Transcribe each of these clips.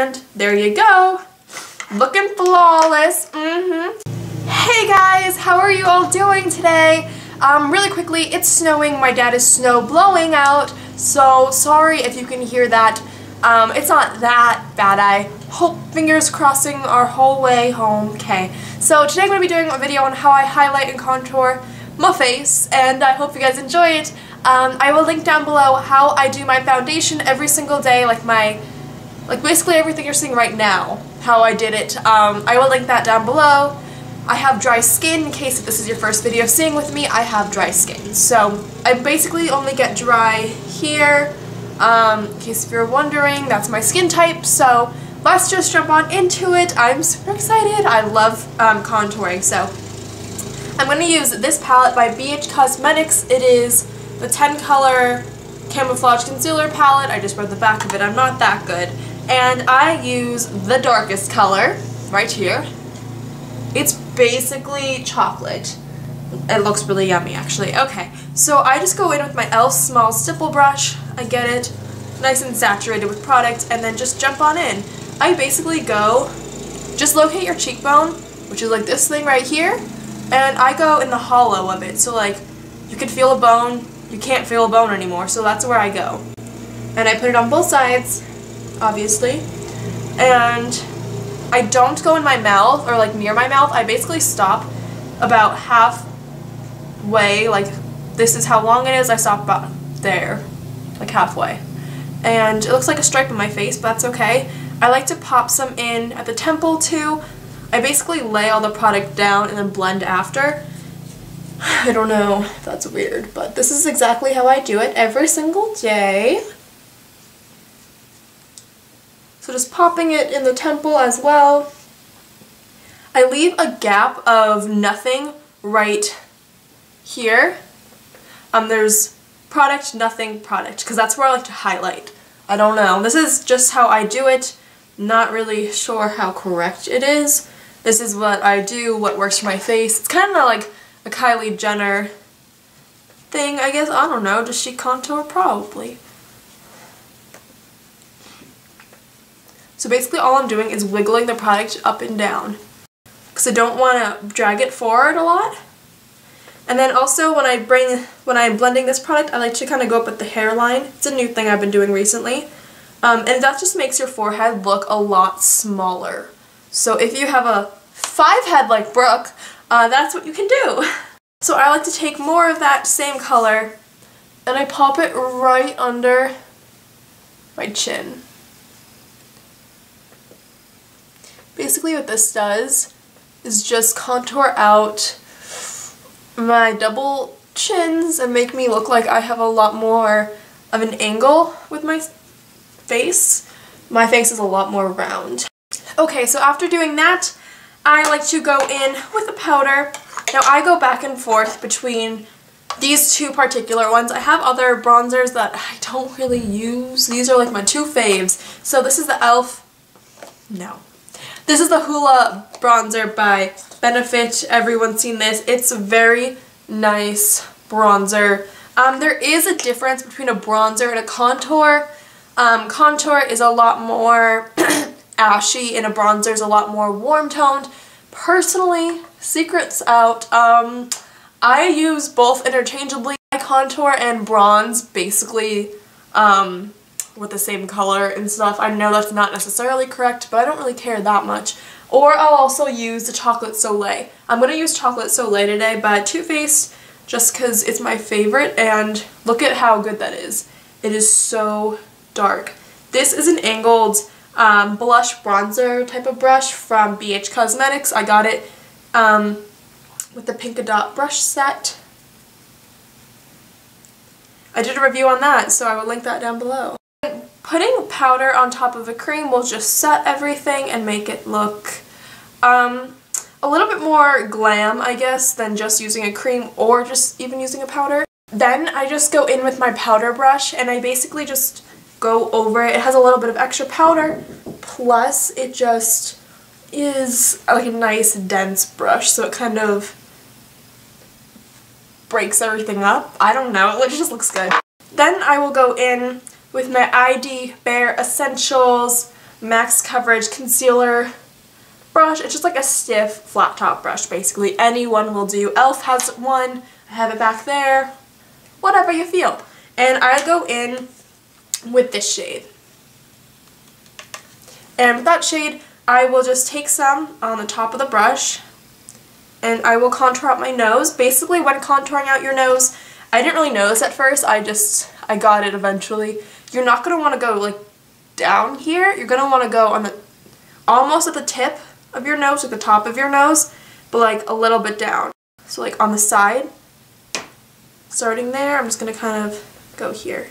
And there you go. Looking flawless. Hey guys, how are you all doing today? Really quickly, it's snowing. My dad is snow blowing out, so sorry if you can hear that. It's not that bad. I hope, fingers crossing our whole way home. Okay, so today I'm going to be doing a video on how I highlight and contour my face, and I hope you guys enjoy it. I will link down below how I do my foundation every single day, like basically everything you're seeing right now, how I did it. I will link that down below. I have dry skin, in case if this is your first video seeing with me, I have dry skin. So I basically only get dry here. In case if you're wondering, that's my skin type. So let's just jump on into it. I'm super excited. I love contouring. So I'm going to use this palette by BH Cosmetics. It is the 10 color camouflage concealer palette. I just read the back of it. I'm not that good. And I use the darkest color right here. It's basically chocolate. It looks really yummy actually. Okay, so I just go in with my e.l.f. small stipple brush. I get it nice and saturated with product and then just jump on in. I basically go, just locate your cheekbone, which is like this thing right here, and I go in the hollow of it. So like you can feel a bone, you can't feel a bone anymore, so that's where I go. And I put it on both sides, obviously, and I don't go in my mouth or like near my mouth. I basically stop about halfway, like this is how long it is. I stop about there, like halfway. And it looks like a stripe on my face, but that's okay. I like to pop some in at the temple too. I basically lay all the product down and then blend after. I don't know if that's weird, but this is exactly how I do it every single day. So just popping it in the temple as well. I leave a gap of nothing right here. There's product, nothing, product, because that's where I like to highlight. I don't know. This is just how I do it. Not really sure how correct it is. This is what I do, what works for my face. It's kind of like a Kylie Jenner thing, I guess. I don't know. Does she contour? Probably. So basically all I'm doing is wiggling the product up and down because I don't want to drag it forward a lot. And then also when I'm blending this product, I like to kind of go up at the hairline. It's a new thing I've been doing recently. And that just makes your forehead look a lot smaller. So if you have a 5 head like Brooke, that's what you can do. So I like to take more of that same color and I pop it right under my chin. Basically what this does is just contour out my double chins and make me look like I have a lot more of an angle with my face. My face is a lot more round. Okay, so after doing that, I like to go in with a powder. Now I go back and forth between these two particular ones. I have other bronzers that I don't really use. These are like my two faves. So this is the e.l.f. This is the Hoola bronzer by Benefit. Everyone's seen this. It's a very nice bronzer. There is a difference between a bronzer and a contour. Contour is a lot more ashy and a bronzer is a lot more warm toned. Personally, secrets out, I use both interchangeably. I contour and bronze basically with the same color and stuff. I know that's not necessarily correct, but I don't really care that much. Or I'll also use the Chocolate Soleil. I'm going to use Chocolate Soleil today by Too Faced just because it's my favorite, and look at how good that is. It is so dark. This is an angled blush bronzer type of brush from BH Cosmetics. I got it with the Pinkadot brush set. I did a review on that, so I will link that down below. Putting powder on top of a cream will just set everything and make it look a little bit more glam, I guess, than just using a cream or just even using a powder. Then I just go in with my powder brush and I basically just go over it. It has a little bit of extra powder, plus it just is like a nice dense brush, so it kind of breaks everything up. I don't know, it just looks good. Then I will go in with my ID Bare Essentials Max Coverage Concealer brush. It's just like a stiff flat top brush basically. Anyone will do. e.l.f. has one. I have it back there. Whatever you feel. And I go in with this shade. And with that shade, I will just take some on the top of the brush and I will contour out my nose. Basically, when contouring out your nose, I didn't really notice at first, I got it eventually. You're not going to want to go like down here. You're going to want to go on the, almost at the tip of your nose, at the top of your nose, but like a little bit down. So like on the side, starting there, I'm just going to kind of go here.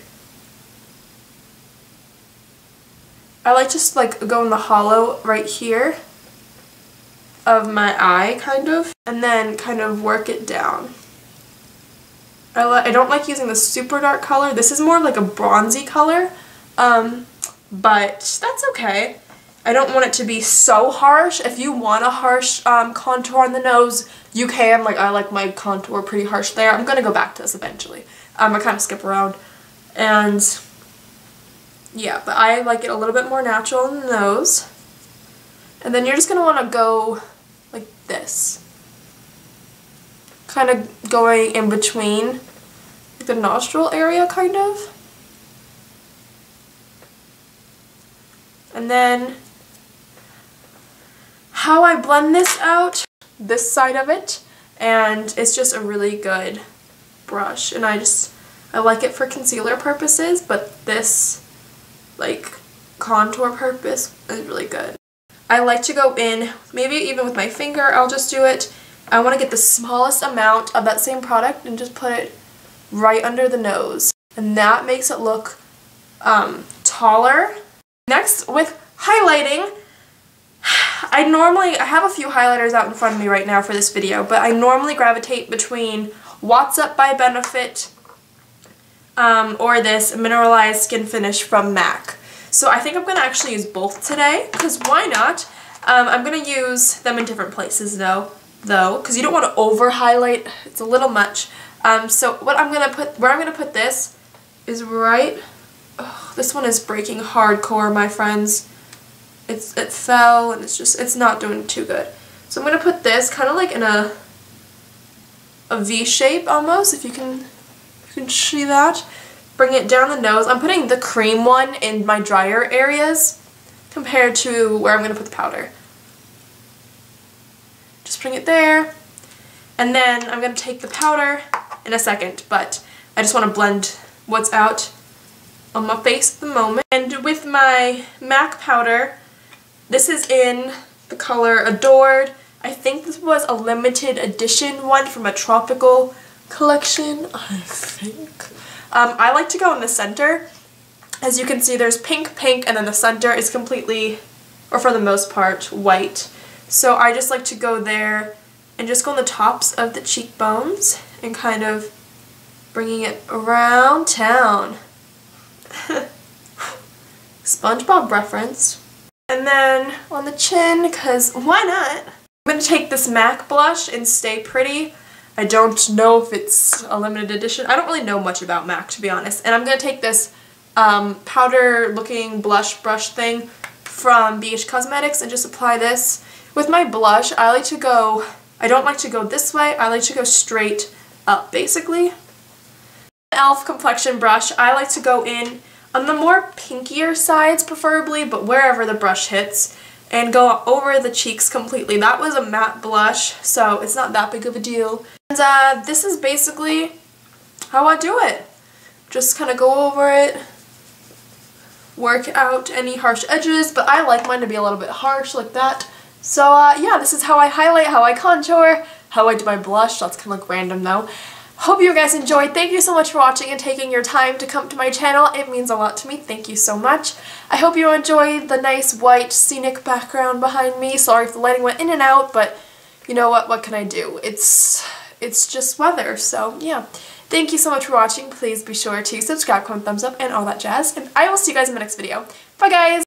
I like just like go in the hollow right here of my eye kind of, and then kind of work it down. I don't like using the super dark color. This is more like a bronzy color, but that's okay. I don't want it to be so harsh. If you want a harsh contour on the nose, you can. Like, I like my contour pretty harsh there. I'm gonna go back to this eventually. I kind of skip around, and yeah, but I like it a little bit more natural on the nose. And then you're just gonna want to go like this, kind of going in between the nostril area, kind of. And then how I blend this out, this side of it, and it's just a really good brush, and I like it for concealer purposes, but this like contour purpose is really good. I like to go in, maybe even with my finger, I'll just do it. I want to get the smallest amount of that same product and just put it right under the nose, and that makes it look taller. Next, with highlighting, I have a few highlighters out in front of me right now for this video, but I normally gravitate between Watts Up by Benefit or this Mineralized Skin Finish from MAC. So I think I'm going to actually use both today, because why not? I'm going to use them in different places though, because you don't want to over highlight. It's a little much. So what I'm going to put, where I'm going to put this is right, oh, this one is breaking hardcore, my friends. It fell, and it's not doing too good. So I'm going to put this kind of like in a V shape almost, if you can see that. Bring it down the nose. I'm putting the cream one in my drier areas compared to where I'm going to put the powder. Just bring it there. And then I'm going to take the powder in a second, but I just want to blend what's out on my face at the moment. And with my MAC powder, this is in the color Adored. I think this was a limited edition one from a tropical collection, I think. I like to go in the center. As you can see, there's pink, and then the center is completely, or for the most part, white. So I just like to go there and just go on the tops of the cheekbones and kind of bringing it around town. SpongeBob reference. And then on the chin, because why not? I'm going to take this MAC blush in Stay Pretty. I don't know if it's a limited edition. I don't really know much about MAC, to be honest. And I'm going to take this powder looking blush brush thing from BH Cosmetics and just apply this. With my blush, I don't like to go this way, I like to go straight up, basically. e.l.f. complexion brush, I like to go in on the more pinkier sides preferably, but wherever the brush hits, and go over the cheeks completely. That was a matte blush, so it's not that big of a deal. And this is basically how I do it. Just kind of go over it, work out any harsh edges, but I like mine to be a little bit harsh like that. So yeah, this is how I highlight, how I contour, how I do my blush. That's kind of like random though. Hope you guys enjoyed. Thank you so much for watching and taking your time to come to my channel. It means a lot to me. Thank you so much. I hope you enjoyed the nice white scenic background behind me. Sorry if the lighting went in and out, but you know what can I do? It's just weather, so yeah. Thank you so much for watching. Please be sure to subscribe, comment, thumbs up, and all that jazz. And I will see you guys in my next video. Bye guys!